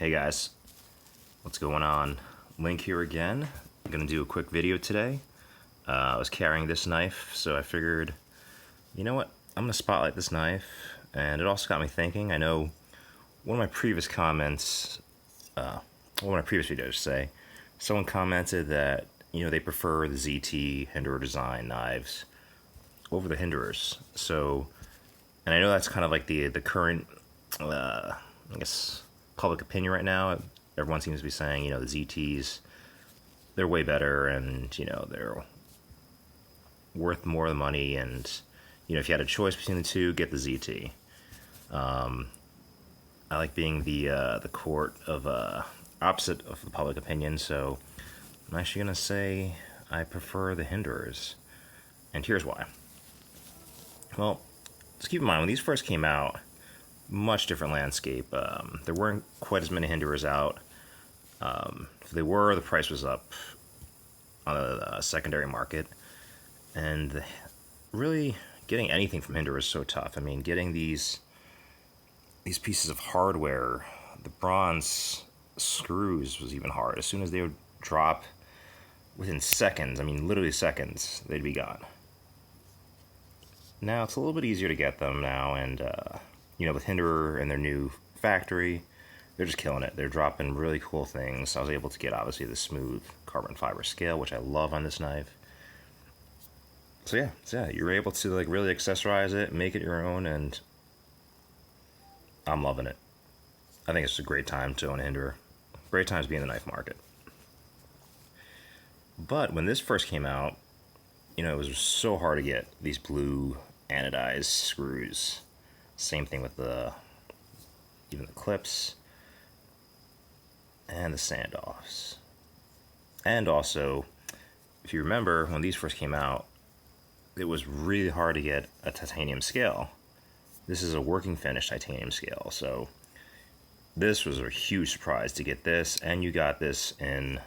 Hey guys, what's going on? Link here again. I'm gonna do a quick video today. I was carrying this knife, so I figured, you know what? I'm gonna spotlight this knife, and it also got me thinking. I know one of my previous comments, one of my previous videos, someone commented that they prefer the ZT Hinderer design knives over the Hinderers. So, and I know that's kind of like the current, I guess, public opinion right now. Everyone seems to be saying, the ZTs, they're way better, and they're worth more of the money. And if you had a choice between the two, get the ZT. I like being the court of opposite of the public opinion, so I'm actually gonna say I prefer the Hinderers, and here's why. Well, just keep in mind when these first came out, much different landscape. There weren't quite as many Hinderers out. If they were, the price was up on the secondary market, and really getting anything from Hinderer is so tough. I mean, getting these pieces of hardware, the bronze screws, was even hard. As soon as they would drop, within seconds, I mean literally seconds, they'd be gone. Now it's a little bit easier to get them now, and with Hinderer and their new factory, they're just killing it. They're dropping really cool things. I was able to get, obviously, the smooth carbon fiber scale, which I love on this knife. So yeah, you're able to really accessorize it, make it your own, and I'm loving it. I think it's a great time to own a Hinderer. Great time to be in the knife market. But when this first came out, it was so hard to get these blue anodized screws. Same thing with even the clips and the standoffs. And also, if you remember, when these first came out, it was really hard to get a titanium scale. This is a working finish titanium scale, so this was a huge surprise to get this, and you got this in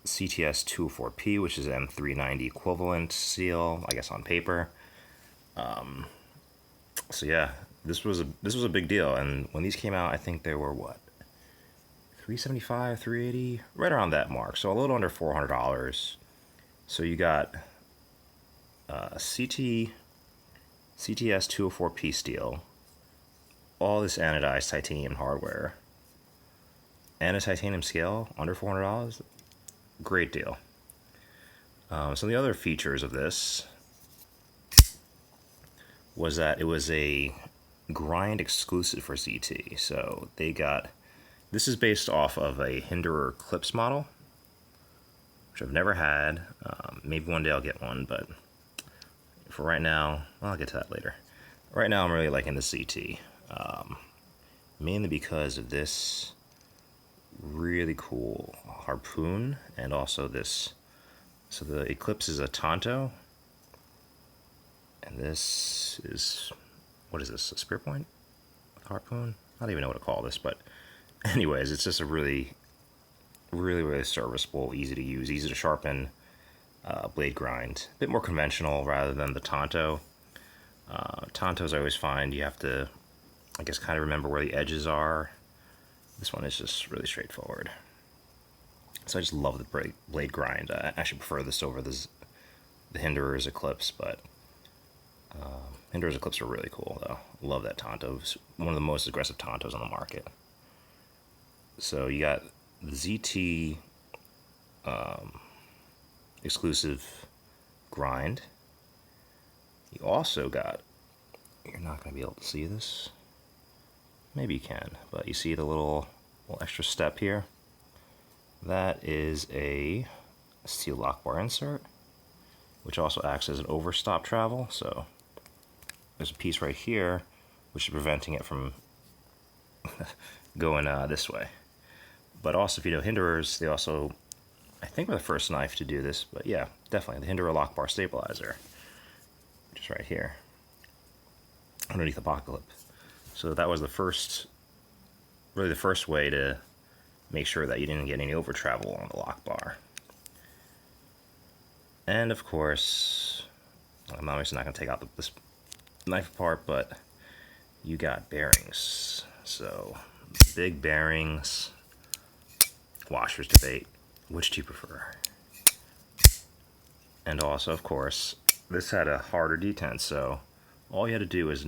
CTS 204P, which is M390 equivalent seal, I guess, on paper. So yeah, this was a big deal, and when these came out, I think they were what, $375, $380, right around that mark, so a little under $400. So you got CTS 204P steel, all this anodized titanium hardware, and a titanium scale under $400. Great deal. Some of the other features of this was that it was a grind exclusive for ZT. So this is based off of a Hinderer clips model, which I've never had. Maybe one day I'll get one, but for right now, I'll get to that later. Right now I'm really liking the ZT, mainly because of this really cool harpoon, and also this. So the Eclipse is a Tonto, and this is, what is this, a spear point harpoon? I don't even know what to call this, but anyways, it's just a really serviceable, easy to use, easy to sharpen blade grind. A bit more conventional rather than the Tonto. Tontos, I always find you have to, I guess, kind of remember where the edges are. This one is just really straightforward. So I just love the blade grind. I actually prefer this over the Hinderer's Eclipse, but Hinderer's Eclipse are really cool, though. Love that Tonto. It's one of the most aggressive Tontos on the market. So you got the ZT exclusive grind. You also got, you're not going to be able to see this. Maybe you can, but you see the little extra step here? That is a steel lock bar insert, which also acts as an overstop travel. So there's a piece right here which is preventing it from going this way. But also, if you know Hinderers, they also, I think, were the first knife to do this, but yeah, definitely the Hinderer lock bar stabilizer, which is right here underneath the pocket clip. So that was really the first way to make sure that you didn't get any over travel on the lock bar. And of course, I'm obviously not going to take out this knife apart, but you got bearings. So big bearings, washers debate. Which do you prefer? And also, of course, this had a harder detent, so all you had to do is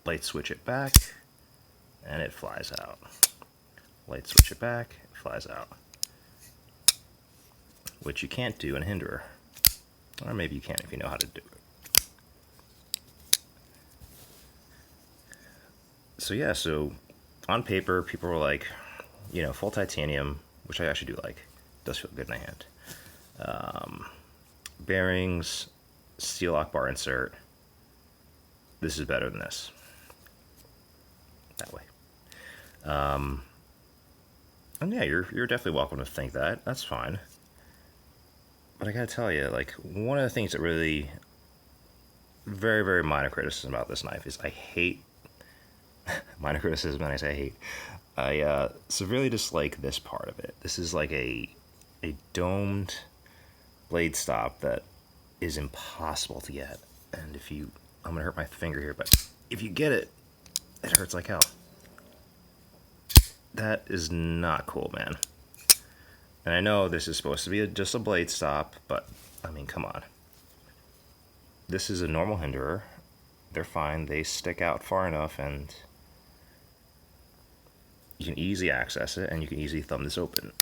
light switch it back, and it flies out. Light switch it back, it flies out. Which you can't do in Hinderer. Or maybe you can if you know how to do it. So yeah, so on paper, people were like, you know, full titanium, which I actually do like. Does feel good in my hand. Bearings, steel lock bar insert. This is better than this. That way. And yeah, you're definitely welcome to think that. That's fine. But I gotta tell you, like, one of the things that really, very, very minor criticism about this knife is I hate, minor criticism, and I say hate, I severely dislike this part of it. This is like a domed blade stop that is impossible to get. And if you, I'm gonna hurt my finger here, but if you get it, it hurts like hell. That is not cool, man. And I know this is supposed to be just a blade stop, but I mean, come on. This is a normal Hinderer. They're fine. They stick out far enough, and you can easily access it, and you can easily thumb this open.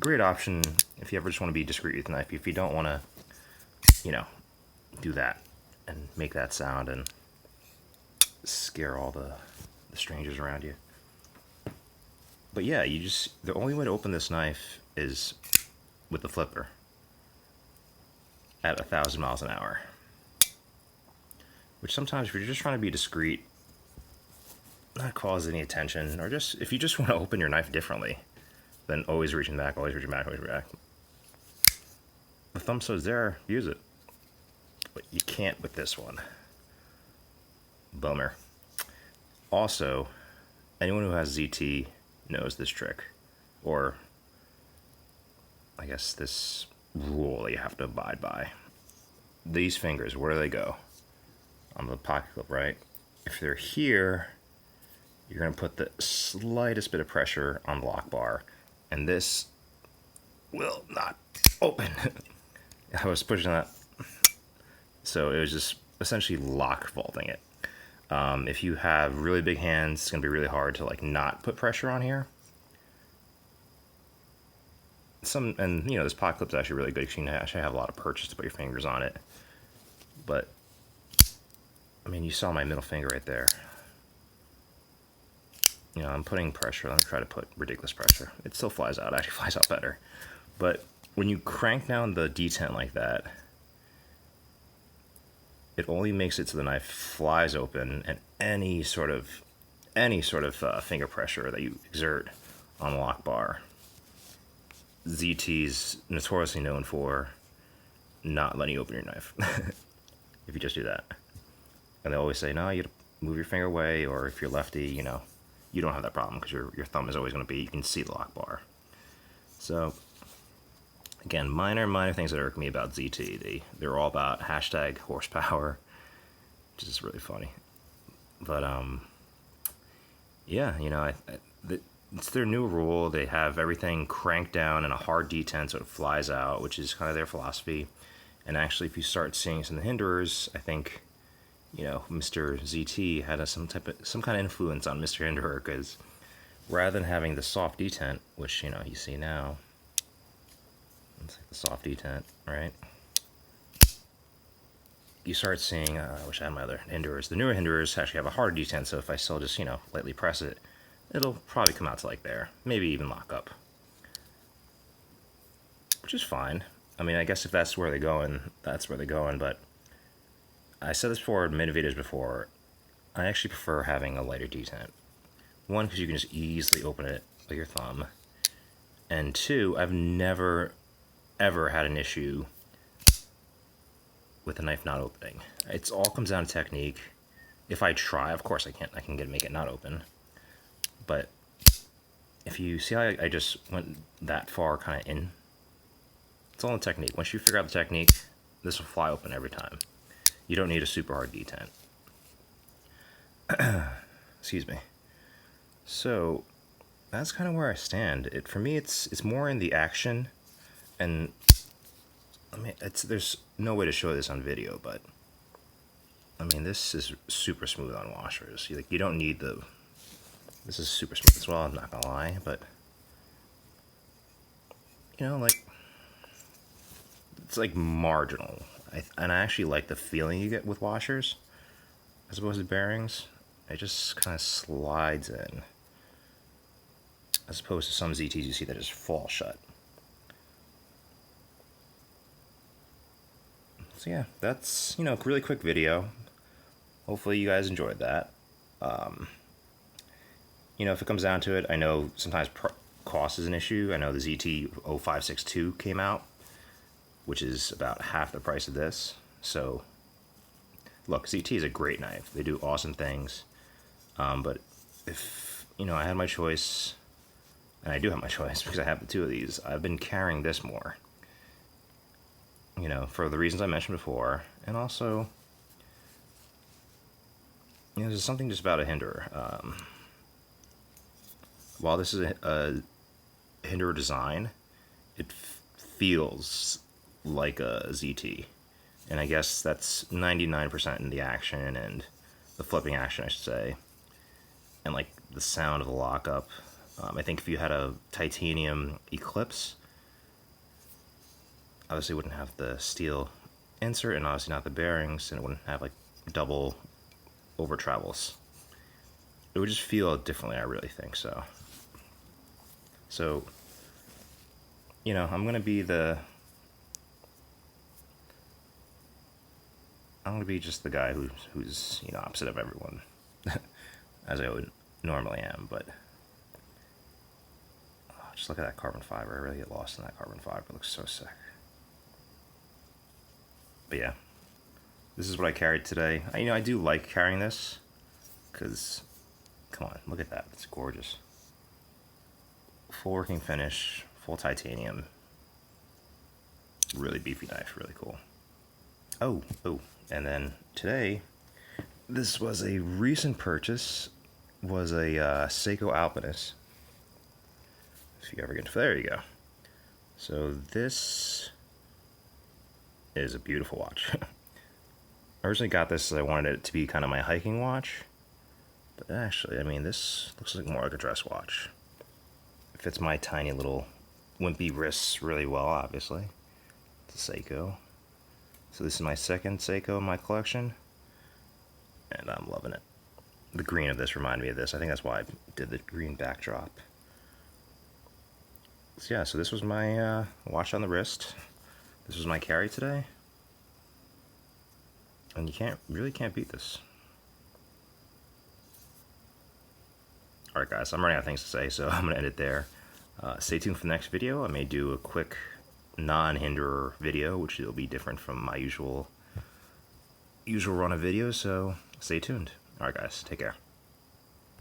Great option if you ever just want to be discreet with the knife. If you don't want to, you know, do that and make that sound and scare all the strangers around you. But yeah, the only way to open this knife is with the flipper at 1,000 miles an hour. Which sometimes if you're just trying to be discreet, not cause any attention, or just if you just want to open your knife differently, then always reaching back, always reaching back, always reaching back. The thumb stode's there, use it. But you can't with this one. Bummer. Also, anyone who has ZT knows this trick, or I guess this rule that you have to abide by. These fingers, where do they go? On the pocket clip, right? If they're here, you're going to put the slightest bit of pressure on the lock bar, and this will not open. I was pushing that, so it was just essentially lock vaulting it. If you have really big hands, it's going to be really hard to like not put pressure on here. And you know, this pocket clip's actually really good because you can actually have a lot of purchase to put your fingers on it. But I mean, you saw my middle finger right there. You know, I'm putting pressure. Let me try to put ridiculous pressure. It still flies out. It actually flies out better. But when you crank down the detent like that, it only makes it so the knife flies open, and any sort of finger pressure that you exert on the lock bar, ZT's notoriously known for not letting you open your knife if you just do that. And they always say, no, you move your finger away, or if you're lefty, you know, you don't have that problem because your thumb is always going to be, you can see the lock bar. So again, minor things that irk me about ZT. They're all about hashtag horsepower, which is really funny. But yeah, you know, it's their new rule. They have everything cranked down in a hard detent so it flies out, which is kind of their philosophy. And actually, if you start seeing some of the Hinderers, I think, you know, Mr. ZT had some kind of influence on Mr. Hinderer, because rather than having the soft detent, which, you know, you see now, it's like the soft detent, right? You start seeing, I wish I had my other Hinderers. The newer Hinderers actually have a hard detent, so if I still just, you know, lightly press it, it'll probably come out to like there, maybe even lock up, which is fine. I mean, I guess if that's where they're going, that's where they're going, but I said this before in many videos before, I actually prefer having a lighter detent. One, because you can just easily open it with your thumb, and two, I've never ever had an issue with the knife not opening. It all comes down to technique. If I try, of course I can make it not open, but if you see how I just went that far kind of in, it's all in technique. Once you figure out the technique, this will fly open every time. You don't need a super hard detent. Excuse me. So that's kind of where I stand. For me, it's more in the action, and I mean, there's no way to show this on video, but I mean, this is super smooth on washers. You don't need the. This is super smooth as well. I'm not gonna lie, but like it's like marginal. And I actually like the feeling you get with washers as opposed to bearings. It just kind of slides in, as opposed to some ZTs you see that just fall shut. So yeah, that's really quick video. Hopefully you guys enjoyed that. If it comes down to it, I know sometimes cost is an issue. I know the ZT-0562 came out, which is about half the price of this. So, look, ZT is a great knife. They do awesome things. But if, I had my choice, and I do have my choice because I have the two of these, I've been carrying this more. For the reasons I mentioned before, and also, there's something just about a Hinderer. While this is a Hinderer design, it feels like a ZT. And I guess that's 99% in the action and the flipping action, I should say. And like the sound of the lockup. I think if you had a titanium Eclipse, obviously it wouldn't have the steel insert and obviously not the bearings, and it wouldn't have like double over travels. It would just feel differently, I really think so. So, I'm gonna be just the guy who's opposite of everyone, as I would normally am. But just look at that carbon fiber. I really get lost in that carbon fiber. It looks so sick. But yeah, this is what I carried today. I do like carrying this because, come on, look at that. It's gorgeous. Full working finish, full titanium. Really beefy knife, really cool. Oh, and then today, this was a recent purchase, was a Seiko Alpinist. If you ever get to, there you go. So this is a beautiful watch. I originally got this because I wanted it to be kind of my hiking watch, but actually, this looks like more like a dress watch. It fits my tiny little wimpy wrists really well, obviously. It's a Seiko. So this is my second Seiko in my collection, and I'm loving it. The green of this reminded me of this. I think that's why I did the green backdrop. So yeah, so this was my watch on the wrist. This was my carry today. And you really can't beat this. Alright guys, I'm running out of things to say, so I'm going to end it there. Stay tuned for the next video. I may do a quick non-Hinderer video, which will be different from my usual run of videos, so stay tuned. Alright guys, take care.